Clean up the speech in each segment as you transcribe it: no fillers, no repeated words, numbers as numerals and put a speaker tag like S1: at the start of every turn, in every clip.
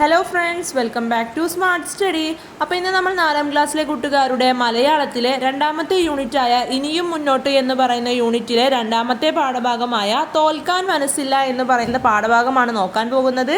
S1: Hello friends, welcome back to smart study. അപ്പോൾ ഇന്ന് നമ്മൾ 4ാം ക്ലാസ്സിലെ കൂട്ടുകാരുടെ മലയാളത്തിലെ രണ്ടാമത്തെ യൂണിറ്റായ ഇനിയും മുന്നോട്ട് എന്ന് പറയുന്ന യൂണിറ്റിലെ രണ്ടാമത്തെ പാഠഭാഗമായ തോൽക്കാൻ മനസ്സില്ല എന്ന് പറയുന്ന പാഠഭാഗമാണ് നോക്കാൻ പോകുന്നത്.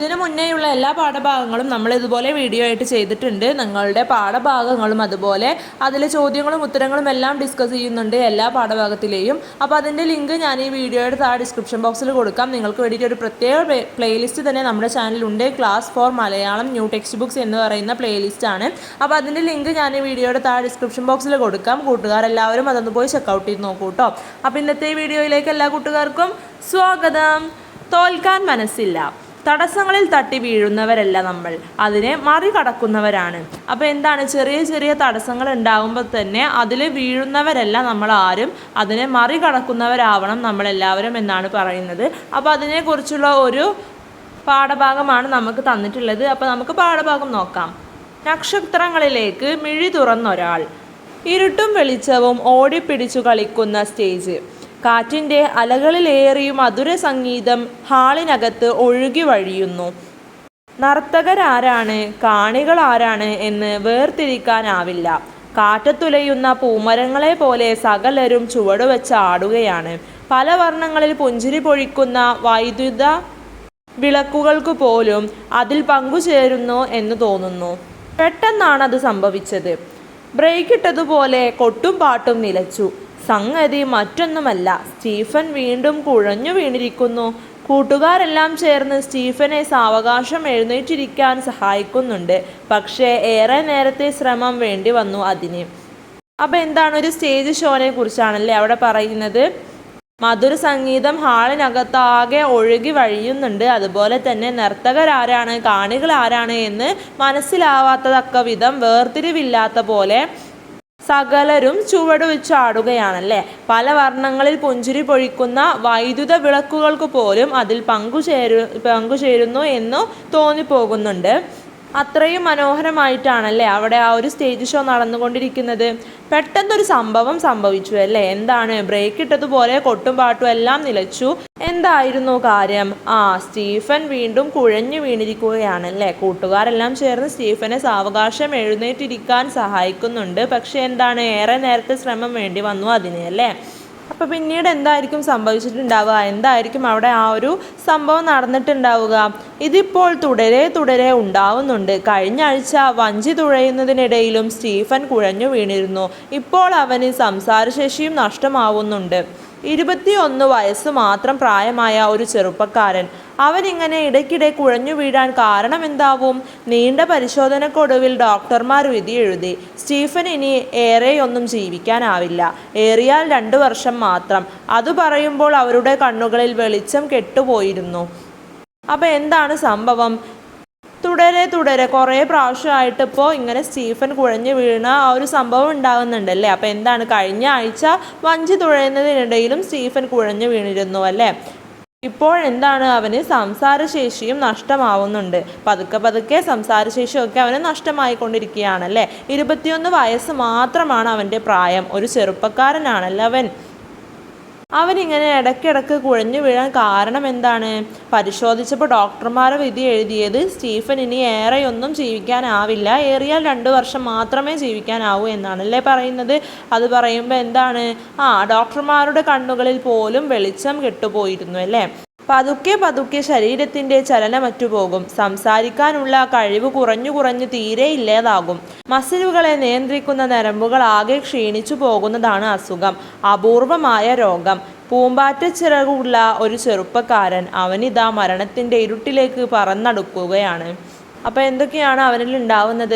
S1: ഇതിനു മുന്നേയുള്ള എല്ലാ പാഠഭാഗങ്ങളും നമ്മൾ ഇതുപോലെ വീഡിയോ ആയിട്ട് ചെയ്തിട്ടുണ്ട്. നിങ്ങളുടെ പാഠഭാഗങ്ങളും അതുപോലെ അതിലെ ചോദ്യങ്ങളും ഉത്തരങ്ങളും എല്ലാം ഡിസ്കസ് ചെയ്യുന്നുണ്ട് എല്ലാ പാഠഭാഗത്തിലെയും. അപ്പോൾ അതിൻ്റെ ലിങ്ക് ഞാൻ ഈ വീഡിയോയുടെ താഴെ ഡിസ്ക്രിപ്ഷൻ ബോക്സിൽ കൊടുക്കാം. നിങ്ങൾക്ക് വേണ്ടിയിട്ട് ഒരു പ്രത്യേക പ്ലേലിസ്റ്റ് തന്നെ നമ്മുടെ ചാനലിലുണ്ട്. Class four Malayalam new text books എന്ന് പറയുന്ന പ്ലേലിസ്റ്റാണ്. അപ്പോൾ അതിൻ്റെ ലിങ്ക് ഞാൻ ഈ വീഡിയോയുടെ താഴെ ഡിസ്ക്രിപ്ഷൻ ബോക്സിൽ കൊടുക്കാം. കൂട്ടുകാരെല്ലാവരും അതൊന്ന് പോയി ചെക്കൗട്ട് ചെയ്ത് നോക്കൂ കേട്ടോ. അപ്പോൾ ഇന്നത്തെ വീഡിയോയിലേക്ക് എല്ലാ കൂട്ടുകാർക്കും സ്വാഗതം. തോൽക്കാൻ മനസ്സില്ല. തടസ്സങ്ങളിൽ തട്ടി വീഴുന്നവരല്ല നമ്മൾ, അതിനെ മറികടക്കുന്നവരാണ്. അപ്പോൾ എന്താണ്, ചെറിയ ചെറിയ തടസ്സങ്ങൾ ഉണ്ടാകുമ്പോൾ തന്നെ അതിൽ വീഴുന്നവരല്ല നമ്മൾ ആരും, അതിനെ മറികടക്കുന്നവരാവണം നമ്മളെല്ലാവരും എന്നാണ് പറയുന്നത്. അപ്പോൾ അതിനെക്കുറിച്ചുള്ള ഒരു പാഠഭാഗമാണ് നമുക്ക് തന്നിട്ടുള്ളത്. അപ്പോൾ നമുക്ക് പാഠഭാഗം നോക്കാം. നക്ഷത്രങ്ങളിലേക്ക് മിഴി തുറന്നൊരാൾ. ഇരുട്ടും വെളിച്ചവും ഓടിപ്പിടിച്ചു കളിക്കുന്ന സ്റ്റേജ്. കാറ്റിൻ്റെ അലകളിലേറിയും മധുര സംഗീതം ഹാളിനകത്ത് ഒഴുകി വഴിയുന്നു. നർത്തകരാരാണ്, കാണികൾ ആരാണ് എന്ന് വേർതിരിക്കാനാവില്ല. കാറ്റത്തുലയുന്ന പൂമരങ്ങളെ പോലെ സകലരും ചുവടുവെച്ച് ആടുകയാണ്. പല വർണ്ണങ്ങളിൽ പുഞ്ചിരി പൊഴിക്കുന്ന വൈദ്യുത വിളക്കുകൾക്ക് പോലും അതിൽ പങ്കുചേരുന്നു എന്ന് തോന്നുന്നു. പെട്ടെന്നാണത് സംഭവിച്ചത്. ബ്രേക്കിട്ടതുപോലെ കൊട്ടും പാട്ടും നിലച്ചു. സംഗതി മറ്റൊന്നുമല്ല, സ്റ്റീഫൻ വീണ്ടും കുഴഞ്ഞു വീണിരിക്കുന്നു. കൂട്ടുകാരെല്ലാം ചേർന്ന് സ്റ്റീഫനെ സാവകാശം എഴുന്നേറ്റിരിക്കാൻ സഹായിക്കുന്നുണ്ട്. പക്ഷേ ഏറെ നേരത്തെ ശ്രമം വേണ്ടി വന്നു അതിന്. അപ്പോൾ എന്താണ്, ഒരു സ്റ്റേജ് ഷോനെ കുറിച്ചാണല്ലേ അവിടെ പറയുന്നത്. മധുര സംഗീതം ഹാളിനകത്താകെ ഒഴുകി വഴിയുന്നുണ്ട്. അതുപോലെ തന്നെ നർത്തകരാരാണ്, കാണികൾ ആരാണ് എന്ന് മനസ്സിലാവാത്തതക്ക വിധം വേർതിരിവില്ലാത്ത പോലെ സകലരും ചുവടുവെച്ചാടുകയാണല്ലേ. പല വർണ്ണങ്ങളിൽ പുഞ്ചിരി പൊഴിക്കുന്ന വൈദ്യുത വിളക്കുകൾക്ക് പോലും അതിൽ പങ്കുചേരുന്നു എന്ന് തോന്നിപ്പോകുന്നുണ്ട്. അത്രയും മനോഹരമായിട്ടാണല്ലേ അവിടെ ആ ഒരു സ്റ്റേജ് ഷോ നടന്നുകൊണ്ടിരിക്കുന്നത്. പെട്ടെന്നൊരു സംഭവം സംഭവിച്ചു അല്ലേ. എന്താണ്, ബ്രേക്ക് ഇട്ടതുപോലെ കൊട്ടും പാട്ടും എല്ലാം നിലച്ചു. എന്തായിരുന്നു കാര്യം? സ്റ്റീഫൻ വീണ്ടും കുഴഞ്ഞു വീണിരിക്കുകയാണല്ലേ. കൂട്ടുകാരെല്ലാം ചേർന്ന് സ്റ്റീഫനെ സാവകാശം എഴുന്നേറ്റിരിക്കാൻ സഹായിക്കുന്നുണ്ട്. പക്ഷെ എന്താണ്, ഏറെ നേരത്തെ ശ്രമം വേണ്ടി വന്നു അതിന് അല്ലേ. അപ്പോൾ പിന്നീട് എന്തായിരിക്കും സംഭവിച്ചിട്ടുണ്ടാവുക, എന്തായിരിക്കും അവിടെ ആ ഒരു സംഭവം നടന്നിട്ടുണ്ടാവുക? ഇതിപ്പോൾ തുടരെ ഉണ്ടാവുന്നുണ്ട്. കഴിഞ്ഞ ആഴ്ച വഞ്ചി തുഴയുന്നതിനിടയിലും സ്റ്റീഫൻ കുഴഞ്ഞു വീണിരുന്നു. ഇപ്പോൾ അവന് സംസാരശേഷിയും നഷ്ടമാവുന്നുണ്ട്. 21 വയസ്സ് മാത്രം പ്രായമായ ഒരു ചെറുപ്പക്കാരൻ. അവനിങ്ങനെ ഇടയ്ക്കിടെ കുഴഞ്ഞു വീഴാൻ കാരണം എന്താവും? നീണ്ട പരിശോധനക്കൊടുവിൽ ഡോക്ടർമാർ വിധി എഴുതി. സ്റ്റീഫൻ ഇനി ഏറെയൊന്നും ജീവിക്കാനാവില്ല, ഏറിയാൽ 2 വർഷം മാത്രം. അത് പറയുമ്പോൾ അവരുടെ കണ്ണുകളിൽ വെളിച്ചം കെട്ടുപോയിരുന്നു. അപ്പോൾ എന്താണ് സംഭവം? തുടരെ കുറേ പ്രാവശ്യമായിട്ട് ഇപ്പോൾ ഇങ്ങനെ സ്റ്റീഫൻ കുഴഞ്ഞു വീണ ആ ഒരു സംഭവം ഉണ്ടാകുന്നുണ്ടല്ലേ. അപ്പോൾ എന്താണ്, കഴിഞ്ഞ ആഴ്ച വഞ്ചി തുഴയുന്നതിനിടയിലും സ്റ്റീഫൻ കുഴഞ്ഞു വീണിരുന്നു അല്ലേ. ഇപ്പോൾ എന്താണ്, അവന് സംസാരശേഷിയും നഷ്ടമാവുന്നുണ്ട്. പതുക്കെ സംസാരശേഷിയൊക്കെ അവന് നഷ്ടമായിക്കൊണ്ടിരിക്കുകയാണല്ലേ. 21 വയസ്സ് മാത്രമാണ് അവൻ്റെ പ്രായം. ഒരു ചെറുപ്പക്കാരനാണല്ലോ അവനിങ്ങനെ ഇടയ്ക്കിടയ്ക്ക് കുഴഞ്ഞു വീഴാൻ കാരണം എന്താണ്? പരിശോധിച്ചപ്പോൾ ഡോക്ടർമാരെ വിധി എഴുതിയത് സ്റ്റീഫൻ ഇനി ഏറെയൊന്നും ജീവിക്കാനാവില്ല, ഏറിയാൽ 2 വർഷം മാത്രമേ ജീവിക്കാനാവൂ എന്നാണല്ലേ പറയുന്നത്. അത് പറയുമ്പോൾ എന്താണ്, ഡോക്ടർമാരുടെ കണ്ണുകളിൽ പോലും വെളിച്ചം കെട്ടുപോയിരുന്നു അല്ലേ. പതുക്കെ ശരീരത്തിൻ്റെ ചലനമറ്റുപോകും. സംസാരിക്കാനുള്ള കഴിവ് കുറഞ്ഞു തീരെ ഇല്ലാതാകും. മസിലുകളെ നിയന്ത്രിക്കുന്ന നരമ്പുകൾ ആകെ ക്ഷീണിച്ചു പോകുന്നതാണ് അസുഖം, അപൂർവമായ രോഗം. പൂമ്പാറ്റച്ചിറകുള്ള ഒരു ചെറുപ്പക്കാരൻ, അവനിതാ മരണത്തിൻ്റെ ഇരുട്ടിലേക്ക് പറന്നടുക്കുകയാണ്. അപ്പോൾ എന്തൊക്കെയാണ് അവനിൽ ഉണ്ടാവുന്നത്?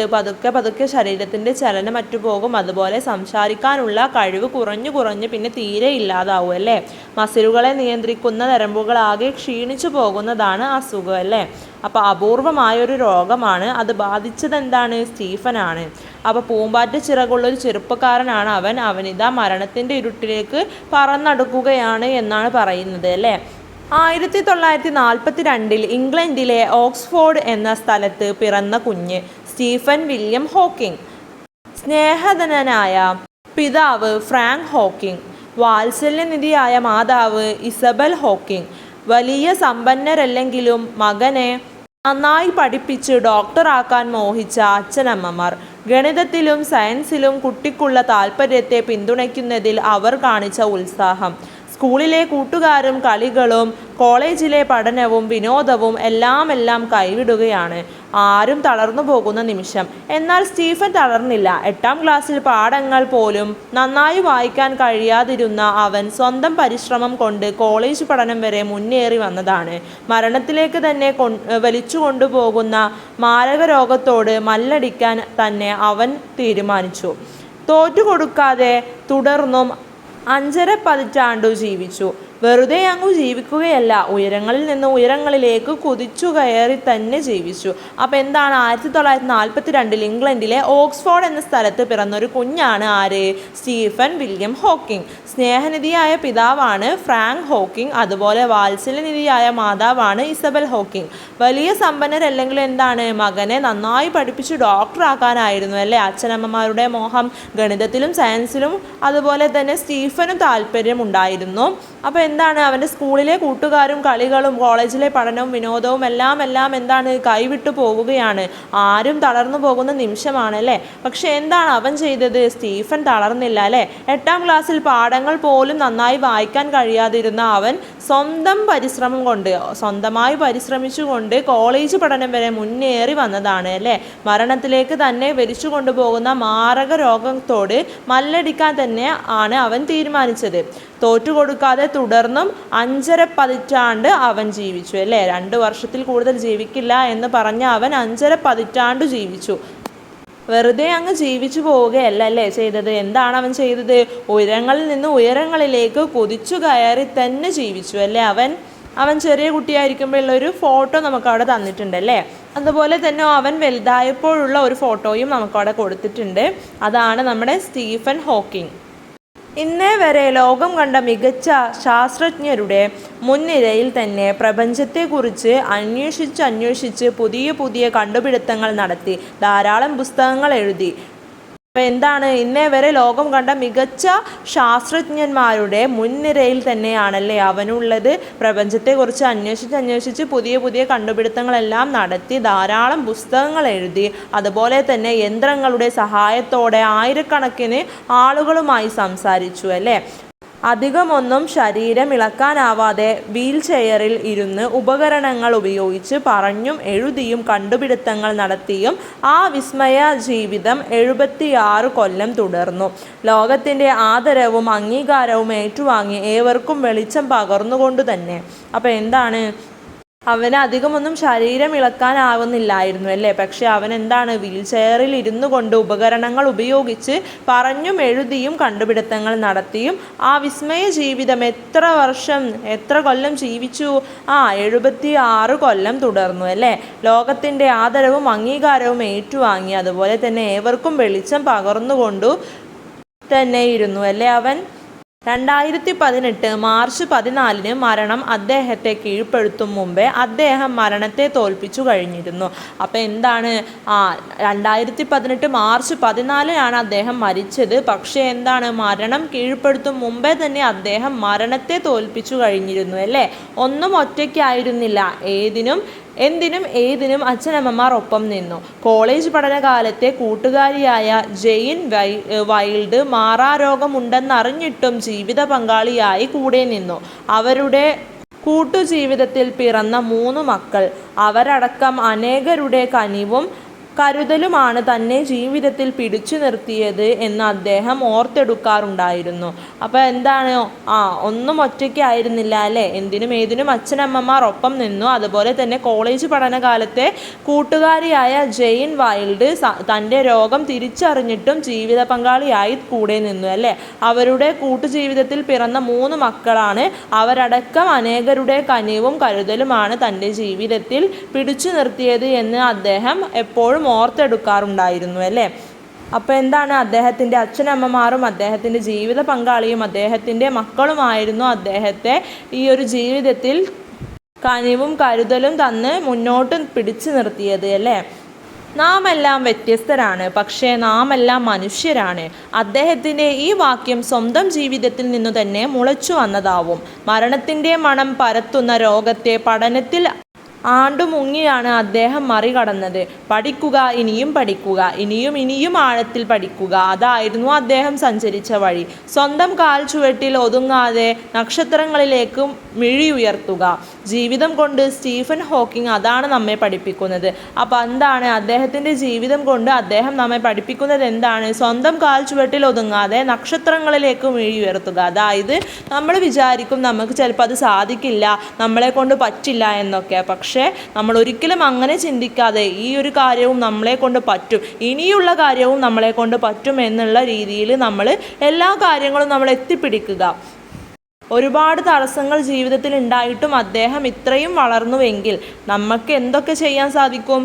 S1: പതുക്കെ ശരീരത്തിൻ്റെ ചലനം മറ്റുപോകും. അതുപോലെ സംസാരിക്കാനുള്ള കഴിവ് കുറഞ്ഞ് പിന്നെ തീരെ ഇല്ലാതാവും അല്ലേ. മസിലുകളെ നിയന്ത്രിക്കുന്ന നരമ്പുകളാകെ ക്ഷീണിച്ചു പോകുന്നതാണ് അസുഖം അല്ലേ. അപ്പോൾ അപൂർവമായൊരു രോഗമാണ്. അത് ബാധിച്ചത് എന്താണ്? സ്റ്റീഫനാണ്. അപ്പോൾ പൂമ്പാറ്റ ചിറകുള്ളൊരു ചെറുപ്പക്കാരനാണ് അവനിതാ മരണത്തിൻ്റെ ഇരുട്ടിലേക്ക് പറന്നടുക്കുകയാണ് എന്നാണ് പറയുന്നത് അല്ലേ. 1942 ഇംഗ്ലണ്ടിലെ ഓക്സ്ഫോർഡ് എന്ന സ്ഥലത്ത് പിറന്ന കുഞ്ഞ് സ്റ്റീഫൻ വില്യം ഹോക്കിംഗ്. സ്നേഹധനനായ പിതാവ് ഫ്രാങ്ക് ഹോക്കിംഗ്, വാത്സല്യനിധിയായ മാതാവ് ഇസബൽ ഹോക്കിംഗ്. വലിയ സമ്പന്നരല്ലെങ്കിലും മകനെ നന്നായി പഠിപ്പിച്ച് ഡോക്ടറാക്കാൻ മോഹിച്ച അച്ഛനമ്മമാർ. ഗണിതത്തിലും സയൻസിലും കുട്ടിക്കുള്ള താല്പര്യത്തെ പിന്തുണയ്ക്കുന്നതിൽ അവർ കാണിച്ച ഉത്സാഹം. സ്കൂളിലെ കൂട്ടുകാരും കളികളും കോളേജിലെ പഠനവും വിനോദവും എല്ലാം കൈവിടുകയാണ്. ആരും തളർന്നു പോകുന്ന നിമിഷം. എന്നാൽ സ്റ്റീഫൻ തളർന്നില്ല. 8ാം ക്ലാസ്സിൽ പാഠങ്ങൾ പോലും നന്നായി വായിക്കാൻ കഴിയാതിരുന്ന അവൻ സ്വന്തം പരിശ്രമം കൊണ്ട് കോളേജ് പഠനം വരെ മുന്നേറി വന്നതാണ്. മരണത്തിലേക്ക് തന്നെ വലിച്ചു കൊണ്ടുപോകുന്ന മാരകരോഗത്തോട് മല്ലടിക്കാൻ തന്നെ അവൻ തീരുമാനിച്ചു. തോറ്റുകൊടുക്കാതെ തുടർന്നും 5½ പതിറ്റാണ്ടു ജീവിച്ചു. വെറുതെ അങ്ങ് ജീവിക്കുകയല്ല, ഉയരങ്ങളിൽ നിന്ന് ഉയരങ്ങളിലേക്ക് കുതിച്ചു കയറി തന്നെ ജീവിച്ചു. അപ്പോൾ എന്താണ്, 1942 ഇംഗ്ലണ്ടിലെ ഓക്സ്ഫോർഡ് എന്ന സ്ഥലത്ത് പിറന്നൊരു കുഞ്ഞാണ് ആര്? Stephen William Hawking. സ്നേഹനിധിയായ പിതാവാണ് ഫ്രാങ്ക് ഹോക്കിംഗ്. അതുപോലെ വാത്സല്യനിധിയായ മാതാവാണ് ഇസബൽ ഹോക്കിംഗ്. വലിയ സമ്പന്നരല്ലെങ്കിൽ എന്താണ്, മകനെ നന്നായി പഠിപ്പിച്ച് ഡോക്ടറാക്കാനായിരുന്നു അല്ലേ അച്ഛനമ്മമാരുടെ മോഹം. ഗണിതത്തിലും സയൻസിലും അതുപോലെ തന്നെ സ്റ്റീഫനും താല്പര്യം ഉണ്ടായിരുന്നു. അപ്പോൾ എന്താണ്, അവൻ്റെ സ്കൂളിലെ കൂട്ടുകാരും കളികളും കോളേജിലെ പഠനവും വിനോദവും എല്ലാം എന്താണ്, കൈവിട്ടു പോവുകയാണ്. ആരും തളർന്നു പോകുന്ന നിമിഷമാണ് അല്ലേ. പക്ഷെ എന്താണ് അവൻ ചെയ്തത്? സ്റ്റീഫൻ തളർന്നില്ല അല്ലേ. 8ാം ക്ലാസ്സിൽ പാഠങ്ങൾ പോലും നന്നായി വായിക്കാൻ കഴിയാതിരുന്ന അവൻ സ്വന്തമായി പരിശ്രമിച്ചുകൊണ്ട് കോളേജ് പഠനം വരെ മുന്നേറി വന്നതാണ് അല്ലേ. മരണത്തിലേക്ക് തന്നെ വലിച്ചു കൊണ്ടുപോകുന്ന മാരക രോഗത്തോട് മല്ലടിക്കാൻ തന്നെ ആണ് അവൻ തീരുമാനിച്ചത്. തോറ്റുകൊടുക്കാതെ തുടർന്നും 5½ പതിറ്റാണ്ട് അവൻ ജീവിച്ചു അല്ലേ. 2 വർഷത്തിൽ കൂടുതൽ ജീവിക്കില്ല എന്ന് പറഞ്ഞ അവൻ 5½ പതിറ്റാണ്ട് ജീവിച്ചു. വെറുതെ അങ്ങ് ജീവിച്ചു പോവുകയല്ല അല്ലേ ചെയ്തത്. എന്താണ് അവൻ ചെയ്തത്? ഉയരങ്ങളിൽ നിന്ന് ഉയരങ്ങളിലേക്ക് കുതിച്ചു കയറി തന്നെ ജീവിച്ചു അല്ലേ. അവൻ ചെറിയ കുട്ടിയായിരിക്കുമ്പോഴുള്ള ഒരു ഫോട്ടോ നമുക്കവിടെ തന്നിട്ടുണ്ടല്ലേ. അതുപോലെ തന്നെ അവൻ വലുതായപ്പോഴുള്ള ഒരു ഫോട്ടോയും നമുക്കവിടെ കൊടുത്തിട്ടുണ്ട്. അതാണ് നമ്മുടെ സ്റ്റീഫൻ ഹോക്കിംഗ്. ഇന്നേ വരെ ലോകം കണ്ട മികച്ച ശാസ്ത്രജ്ഞരുടെ മുൻനിരയിൽ തന്നെ പ്രപഞ്ചത്തെക്കുറിച്ച് അന്വേഷിച്ച് പുതിയ കണ്ടുപിടുത്തങ്ങൾ നടത്തി ധാരാളം പുസ്തകങ്ങൾ എഴുതി. അപ്പോൾ എന്താണ്, ഇന്നേ വരെ ലോകം കണ്ട മികച്ച ശാസ്ത്രജ്ഞന്മാരുടെ മുൻനിരയിൽ തന്നെയാണല്ലേ അവനുള്ളത്. പ്രപഞ്ചത്തെക്കുറിച്ച് അന്വേഷിച്ച് പുതിയ കണ്ടുപിടുത്തങ്ങളെല്ലാം നടത്തി ധാരാളം പുസ്തകങ്ങൾ എഴുതി. അതുപോലെ തന്നെ യന്ത്രങ്ങളുടെ സഹായത്തോടെ ആയിരക്കണക്കിന് ആളുകളുമായി സംസാരിച്ചു അല്ലേ. അധികമൊന്നും ശരീരം ഇളക്കാനാവാതെ വീൽ ചെയറിൽ ഇരുന്ന് ഉപകരണങ്ങൾ ഉപയോഗിച്ച് പറഞ്ഞും എഴുതിയും കണ്ടുപിടുത്തങ്ങൾ നടത്തിയും ആ വിസ്മയ ജീവിതം 76 കൊല്ലം തുടർന്നു. ലോകത്തിൻ്റെ ആദരവും അംഗീകാരവും ഏറ്റുവാങ്ങി ഏവർക്കും വെളിച്ചം പകർന്നുകൊണ്ട് തന്നെ. അപ്പോൾ എന്താണ്, അവന് അധികമൊന്നും ശരീരം ഇളക്കാനാവുന്നില്ലായിരുന്നു അല്ലേ. പക്ഷെ അവൻ എന്താണ്, വീൽ ചെയറിൽ ഇരുന്നു കൊണ്ട് ഉപകരണങ്ങൾ ഉപയോഗിച്ച് പറഞ്ഞും എഴുതിയും കണ്ടുപിടുത്തങ്ങൾ നടത്തിയും ആ വിസ്മയ ജീവിതം എത്ര കൊല്ലം ജീവിച്ചു? 76 കൊല്ലം തുടർന്നു അല്ലേ. ലോകത്തിൻ്റെ ആദരവും അംഗീകാരവും ഏറ്റുവാങ്ങി അതുപോലെ തന്നെ ഏവർക്കും വെളിച്ചം പകർന്നുകൊണ്ടു തന്നെ ഇരുന്നു അല്ലേ അവൻ. 2018 മാർച്ച് 14 മരണം അദ്ദേഹത്തെ കീഴ്പ്പെടുത്തും മുമ്പേ അദ്ദേഹം മരണത്തെ തോൽപ്പിച്ചു കഴിഞ്ഞിരുന്നു. അപ്പോൾ എന്താണ്, 2018 മാർച്ച് 14 അദ്ദേഹം മരിച്ചത്. പക്ഷേ എന്താണ്, മരണം കീഴ്പ്പെടുത്തും മുമ്പേ തന്നെ അദ്ദേഹം മരണത്തെ തോൽപ്പിച്ചു കഴിഞ്ഞിരുന്നു അല്ലേ. ഒന്നും ഒറ്റയ്ക്കായിരുന്നില്ല. എന്തിനും ഏതിനും അച്ഛനമ്മമാർ ഒപ്പം നിന്നു. കോളേജ് പഠനകാലത്തെ കൂട്ടുകാരിയായ ജെയിൻ വൈൽഡ് മാറാരോഗമുണ്ടെന്നറിഞ്ഞിട്ടും ജീവിത പങ്കാളിയായി കൂടെ നിന്നു. അവരുടെ കൂട്ടുജീവിതത്തിൽ പിറന്ന 3 മക്കൾ, അവരടക്കം അനേകരുടെ കനിവും കരുതലുമാണ് തന്നെ ജീവിതത്തിൽ പിടിച്ചു നിർത്തിയത് എന്ന് അദ്ദേഹം ഓർത്തെടുക്കാറുണ്ടായിരുന്നു. അപ്പോൾ എന്താണ്, ഒന്നും ഒറ്റയ്ക്കായിരുന്നില്ല അല്ലേ. എന്തിനും ഏതിനും അച്ഛനമ്മമാർ ഒപ്പം നിന്നു. അതുപോലെ തന്നെ കോളേജ് പഠനകാലത്തെ കൂട്ടുകാരിയായ ജെയിൻ വൈൽഡ് തൻ്റെ രോഗം തിരിച്ചറിഞ്ഞിട്ടും ജീവിത പങ്കാളിയായി കൂടെ നിന്നു അല്ലേ. അവരുടെ കൂട്ടുജീവിതത്തിൽ പിറന്ന 3 മക്കളാണ്, അവരടക്കം അനേകരുടെ കനിവും കരുതലുമാണ് തൻ്റെ ജീവിതത്തിൽ പിടിച്ചു നിർത്തിയത് എന്ന് അദ്ദേഹം എപ്പോഴും ഓർത്തെടുക്കാറുണ്ടായിരുന്നു അല്ലേ. അപ്പോൾ എന്താണ്, അദ്ദേഹത്തിൻ്റെ അച്ഛനമ്മമാരും അദ്ദേഹത്തിൻ്റെ ജീവിത പങ്കാളിയും അദ്ദേഹത്തിൻ്റെ മക്കളുമായിരുന്നു അദ്ദേഹത്തെ ഈ ഒരു ജീവിതത്തിൽ കനിവും കരുതലും തന്ന് മുന്നോട്ട് പിടിച്ചു നിർത്തിയത് അല്ലേ. നാം എല്ലാം വ്യത്യസ്തരാണ്, പക്ഷേ നാം എല്ലാം മനുഷ്യരാണ്. അദ്ദേഹത്തിൻ്റെ ഈ വാക്യം സ്വന്തം ജീവിതത്തിൽ നിന്നു തന്നെ മുളച്ചു വന്നതാവും. മരണത്തിൻ്റെ മണം പരത്തുന്ന രോഗത്തെ പഠനത്തിൽ ആണ്ടുമുങ്ങിയാണ് അദ്ദേഹം മറികടന്നത്. പഠിക്കുക, ഇനിയും പഠിക്കുക, ഇനിയും ഇനിയും ആഴത്തിൽ പഠിക്കുക, അതായിരുന്നു അദ്ദേഹം സഞ്ചരിച്ച വഴി. സ്വന്തം കാൽ ചുവട്ടിൽ ഒതുങ്ങാതെ നക്ഷത്രങ്ങളിലേക്ക് മിഴിയുയർത്തുക. ജീവിതം കൊണ്ട് സ്റ്റീഫൻ ഹോക്കിംഗ് അതാണ് നമ്മെ പഠിപ്പിക്കുന്നത്. അപ്പോൾ എന്താണ് അദ്ദേഹത്തിൻ്റെ ജീവിതം കൊണ്ട് അദ്ദേഹം നമ്മെ പഠിപ്പിക്കുന്നത്? എന്താണ്? സ്വന്തം കാൽ ചുവട്ടിൽ ഒതുങ്ങാതെ നക്ഷത്രങ്ങളിലേക്ക് മിഴിയുയർത്തുക. അതായത് നമ്മൾ വിചാരിക്കും നമുക്ക് ചിലപ്പോൾ അത് സാധിക്കില്ല, നമ്മളെ കൊണ്ട് പറ്റില്ല എന്നൊക്കെ. പക്ഷേ നമ്മൾ ഒരിക്കലും അങ്ങനെ ചിന്തിക്കാതെ ഈ ഒരു കാര്യവും നമ്മളെ കൊണ്ട് പറ്റും, ഇനിയുള്ള കാര്യവും നമ്മളെ കൊണ്ട് പറ്റും എന്നുള്ള രീതിയിൽ നമ്മൾ എല്ലാ കാര്യങ്ങളും നമ്മൾ എത്തിപ്പിടിക്കുക. ഒരുപാട് തടസ്സങ്ങൾ ജീവിതത്തിൽ ഉണ്ടായിട്ടും അദ്ദേഹം ഇത്രയും വളർന്നുവെങ്കിൽ നമുക്ക് എന്തൊക്കെ ചെയ്യാൻ സാധിക്കും?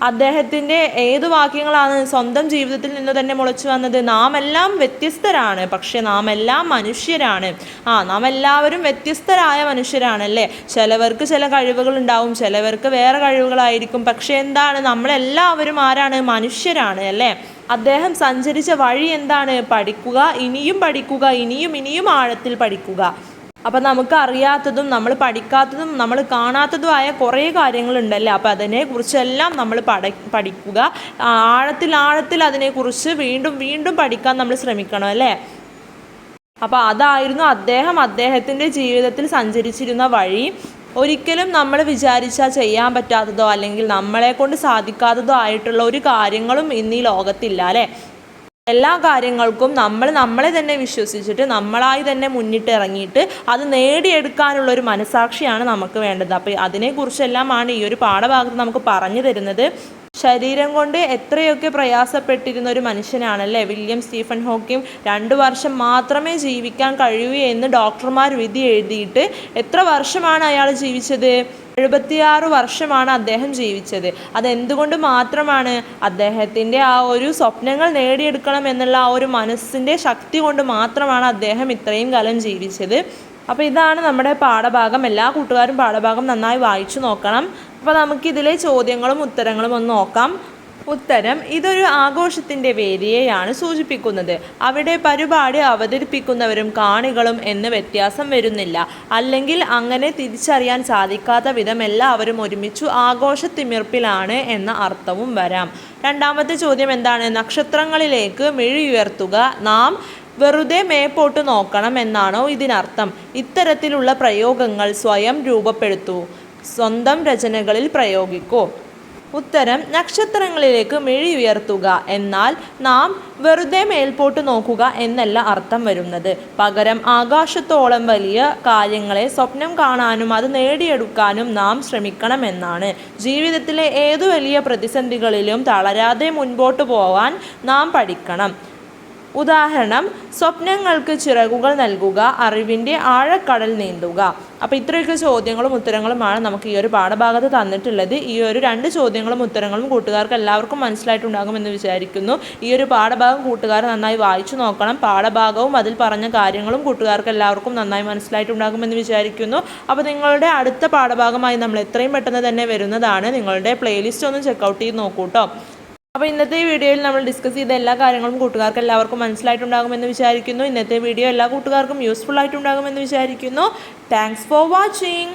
S1: അദ്ദേഹത്തിൻ്റെ ഏത് വാക്യങ്ങളാണ് സ്വന്തം ജീവിതത്തിൽ നിന്ന് തന്നെ മുളച്ചു വന്നത്? നാം എല്ലാം വ്യത്യസ്തരാണ്, പക്ഷെ നാം എല്ലാം മനുഷ്യരാണ്. നാം എല്ലാവരും വ്യത്യസ്തരായ മനുഷ്യരാണല്ലേ. ചിലവർക്ക് ചില കഴിവുകൾ ഉണ്ടാവും, ചിലവർക്ക് വേറെ കഴിവുകളായിരിക്കും. പക്ഷെ എന്താണ്, നമ്മളെല്ലാവരും ആരാണ്? മനുഷ്യരാണ് അല്ലേ. അദ്ദേഹം സഞ്ചരിച്ച വഴി എന്താണ്? പഠിക്കുക, ഇനിയും പഠിക്കുക, ഇനിയും ഇനിയും ആഴത്തിൽ പഠിക്കുക. അപ്പം നമുക്ക് അറിയാത്തതും നമ്മൾ പഠിക്കാത്തതും നമ്മൾ കാണാത്തതുമായ കുറേ കാര്യങ്ങളുണ്ടല്ലേ. അപ്പോൾ അതിനെക്കുറിച്ചെല്ലാം നമ്മൾ പഠിക്കുക, ആഴത്തിൽ അതിനെക്കുറിച്ച് വീണ്ടും വീണ്ടും പഠിക്കാൻ നമ്മൾ ശ്രമിക്കണം അല്ലേ. അപ്പോൾ അതായിരുന്നു അദ്ദേഹത്തിൻ്റെ ജീവിതത്തിൽ സഞ്ചരിച്ചിരുന്ന വഴി. ഒരിക്കലും നമ്മൾ വിചാരിച്ചാൽ ചെയ്യാൻ പറ്റാത്തതോ അല്ലെങ്കിൽ നമ്മളെ കൊണ്ട് സാധിക്കാത്തതോ ആയിട്ടുള്ള ഒരു കാര്യങ്ങളും ഇന്ന് ഈ ലോകത്തില്ല അല്ലേ. എല്ലാ കാര്യങ്ങൾക്കും നമ്മളെ തന്നെ വിശ്വസിച്ചിട്ട് നമ്മളായി തന്നെ മുന്നിട്ട് ഇറങ്ങിയിട്ട് അത് നേടിയെടുക്കാനുള്ളൊരു മനസാക്ഷിയാണ് നമുക്ക് വേണ്ടത്. അപ്പോൾ അതിനെക്കുറിച്ചെല്ലാമാണ് ഈ ഒരു പാഠഭാഗത്ത് നമുക്ക് പറഞ്ഞു തരുന്നത്. ശരീരം കൊണ്ട് എത്രയൊക്കെ പ്രയാസപ്പെട്ടിരുന്ന ഒരു മനുഷ്യനാണല്ലേ വില്യം സ്റ്റീഫൻ ഹോക്കിംഗ്. 2 വർഷം മാത്രമേ ജീവിക്കാൻ കഴിയൂ എന്ന് ഡോക്ടർമാർ വിധി എഴുതിയിട്ട് എത്ര വർഷമാണ് അയാൾ ജീവിച്ചത്? 76 വർഷമാണ് അദ്ദേഹം ജീവിച്ചത്. അതെന്തുകൊണ്ട് മാത്രമാണ്? അദ്ദേഹത്തിൻ്റെ ആ ഒരു സ്വപ്നങ്ങൾ നേടിയെടുക്കണം എന്നുള്ള ആ ഒരു മനസ്സിൻ്റെ ശക്തി കൊണ്ട് മാത്രമാണ് അദ്ദേഹം ഇത്രയും കാലം ജീവിച്ചത്. അപ്പോൾ ഇതാണ് നമ്മുടെ പാഠഭാഗം. എല്ലാ കൂട്ടുകാരും പാഠഭാഗം നന്നായി വായിച്ചു നോക്കണം. അപ്പോൾ നമുക്കിതിലെ ചോദ്യങ്ങളും ഉത്തരങ്ങളും ഒന്ന് നോക്കാം. ഉത്തരം: ഇതൊരു ആഘോഷത്തിൻ്റെ വേദിയെയാണ് സൂചിപ്പിക്കുന്നത്. അവിടെ പരിപാടി അവതരിപ്പിക്കുന്നവരും കാണികളും എന്ന് വ്യത്യാസം വരുന്നില്ല. അല്ലെങ്കിൽ അങ്ങനെ തിരിച്ചറിയാൻ സാധിക്കാത്ത വിധം എല്ലാവരും ഒരുമിച്ചു ആഘോഷത്തിമിർപ്പിലാണ് എന്ന അർത്ഥവും വരാം. രണ്ടാമത്തെ ചോദ്യം എന്താണ്? നക്ഷത്രങ്ങളിലേക്ക് മിഴിയുയർത്തുക, നാം വെറുതെ മേപ്പോട്ട് നോക്കണം എന്നാണോ ഇതിനർത്ഥം? ഇത്തരത്തിലുള്ള പ്രയോഗങ്ങൾ സ്വയം രൂപപ്പെടുത്തൂ, സ്വന്തം രചനകളിൽ പ്രയോഗിക്കൂ. ഉത്തരം: നക്ഷത്രങ്ങളിലേക്ക് മിഴിയുയർത്തുക എന്നാൽ നാം വെറുതെ മേൽപോട്ട് നോക്കുക എന്നല്ല അർത്ഥം വരുന്നത്. പകരം ആകാശത്തോളം വലിയ കാര്യങ്ങളെ സ്വപ്നം കാണാനും അത് നേടിയെടുക്കാനും നാം ശ്രമിക്കണമെന്നാണ്. ജീവിതത്തിലെ ഏതു വലിയ പ്രതിസന്ധികളിലും തളരാതെ മുൻപോട്ട് പോകാൻ നാം പഠിക്കണം. ഉദാഹരണം: സ്വപ്നങ്ങൾക്ക് ചിറകുകൾ നൽകുക, അറിവിൻ്റെ ആഴക്കടൽ നീന്തുക. അപ്പോൾ ഇത്രയൊക്കെ ചോദ്യങ്ങളും ഉത്തരങ്ങളുമാണ് നമുക്ക് ഈ ഒരു പാഠഭാഗത്ത് തന്നിട്ടുള്ളത്. ഈ ഒരു 2 ചോദ്യങ്ങളും ഉത്തരങ്ങളും കൂട്ടുകാർക്ക് എല്ലാവർക്കും മനസ്സിലായിട്ടുണ്ടാകുമെന്ന് വിചാരിക്കുന്നു. ഈ ഒരു പാഠഭാഗം കൂട്ടുകാർ നന്നായി വായിച്ചു നോക്കണം. പാഠഭാഗവും അതിൽ പറഞ്ഞ കാര്യങ്ങളും കൂട്ടുകാർക്ക് എല്ലാവർക്കും നന്നായി മനസ്സിലായിട്ടുണ്ടാകുമെന്ന് വിചാരിക്കുന്നു. അപ്പോൾ നിങ്ങളുടെ അടുത്ത പാഠഭാഗമായി നമ്മൾ എത്രയും പെട്ടെന്ന് തന്നെ വരുന്നതാണ്. നിങ്ങളുടെ പ്ലേലിസ്റ്റ് ഒന്ന് ചെക്കൗട്ട് ചെയ്ത് നോക്കൂ കേട്ടോ. അപ്പോൾ ഇന്നത്തെ വീഡിയോയിൽ നമ്മൾ ഡിസ്കസ് ചെയ്ത എല്ലാ കാര്യങ്ങളും കൂട്ടുകാർക്ക് എല്ലാവർക്കും മനസ്സിലായിട്ടുണ്ടാകുമെന്ന് വിചാരിക്കുന്നു. ഇന്നത്തെ വീഡിയോ എല്ലാ കൂട്ടുകാർക്കും യൂസ്ഫുൾ ആയിട്ടുണ്ടാകുമെന്ന് വിചാരിക്കുന്നു. Thanks for watching.